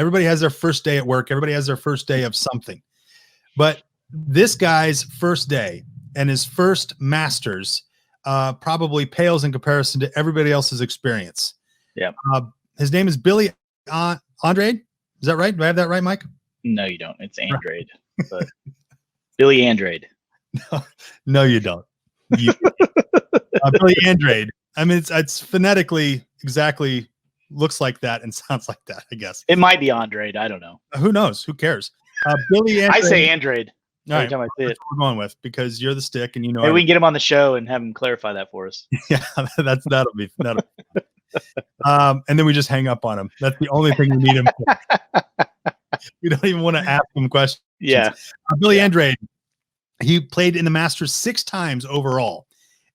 Everybody has their first day at work. Everybody has their first day of something. But this guy's first day and his first Masters probably pales in comparison to everybody else's experience. Yeah. His name is Billy Andrade. Is that right? Do I have that right, Mike? No, you don't. It's Andrade. But Billy Andrade. No, you don't. Billy Andrade. I mean, it's phonetically exactly looks like that and sounds like that, I guess. It might be Andrade. I don't know. Who knows? Who cares? Billy Andrade. I say Andrade every right, time I see it. That's what we're going with because you're the stick and you know. Maybe we can get him on the show and have him clarify that for us. Yeah, that'll be. And then we just hang up on him. That's the only thing we need him for. We don't even want to ask him questions. Yeah. Billy Andrade, he played in the Masters 6 times overall,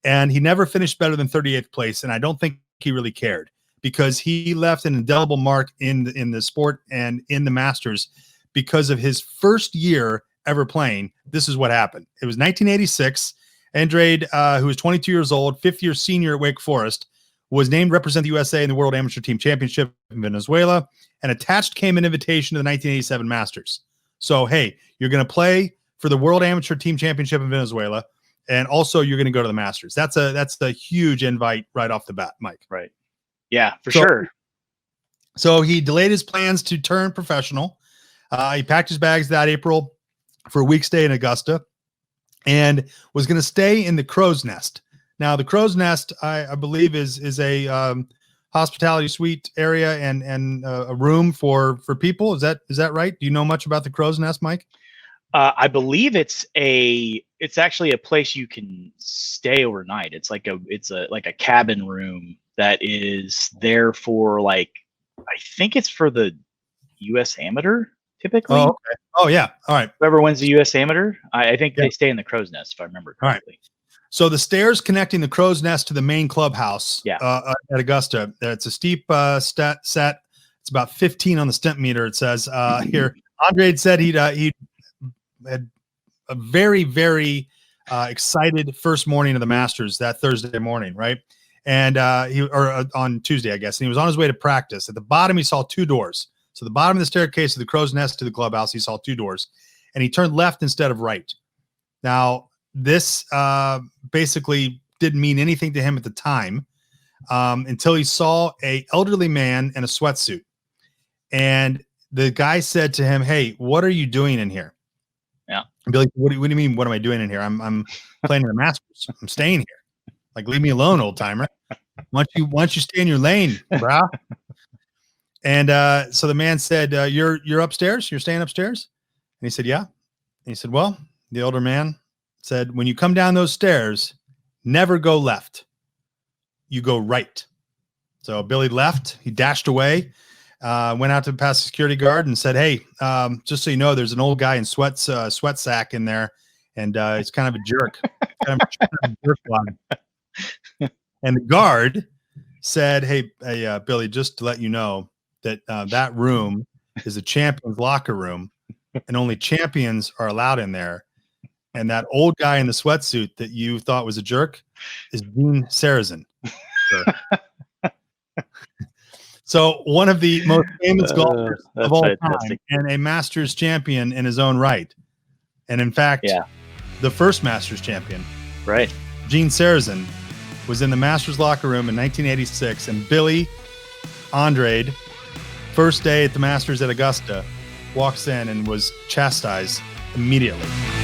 and he never finished better than 38th place. And I don't think he really cared because he left an indelible mark in the sport and in the Masters because of his first year ever playing. This is what happened. It was 1986. Andrade, who was 22 years old, 5th-year senior at Wake Forest, was named to represent the USA in the World Amateur Team Championship in Venezuela, and attached came an invitation to the 1987 Masters. So, hey, you're going to play for the World Amateur Team Championship in Venezuela, and also you're going to go to the Masters. That's a huge invite right off the bat, Mike. Right. Yeah, for sure. So he delayed his plans to turn professional. He packed his bags that April for a week stay in Augusta and was going to stay in the Crow's Nest. Now, the Crow's Nest, I believe, is a hospitality suite area and a room for people. Is that right? Do you know much about the Crow's Nest, Mike? I believe it's actually a place you can stay overnight. It's like a cabin room that is there for I think it's for the U.S. Amateur typically. Oh, okay. Oh yeah. All right. Whoever wins the U.S. Amateur, I think they stay in the Crow's Nest if I remember correctly. All right. So the stairs connecting the Crow's Nest to the main clubhouse at Augusta, it's a steep set. It's about 15 on the stent meter. It says here. Andrade said he had a very, very excited first morning of the Masters that Thursday morning, right? And on Tuesday, I guess. And he was on his way to practice. At the bottom, he saw 2 doors. So the bottom of the staircase of the Crow's Nest to the clubhouse, he saw 2 doors, and he turned left instead of right. Now, this basically didn't mean anything to him at the time until he saw an elderly man in a sweatsuit. And the guy said to him, "Hey, what are you doing in here?" Yeah. And be like, what do you mean? What am I doing in here? I'm playing in the Masters. I'm staying here. Like, leave me alone, old timer. Why don't you stay in your lane, brah? And so the man said, "You're upstairs. You're staying upstairs?" And he said, "Yeah." And he said, "Well," the older man said, "when you come down those stairs, never go left. You go right." So Billy left. He dashed away, went out to pass the security guard and said, "Hey, just so you know, there's an old guy in sweat sack in there, and he's kind of a jerk." And the guard said, "Hey, Billy, just to let you know that that room is a champion's locker room, and only champions are allowed in there. And that old guy in the sweatsuit that you thought was a jerk is Dean Sarazen." So one of the most famous golfers of all time and a Masters champion in his own right. And in fact, the first Masters champion, right? Gene Sarazen was in the Masters locker room in 1986, and Billy Andrade, first day at the Masters at Augusta, walks in and was chastised immediately.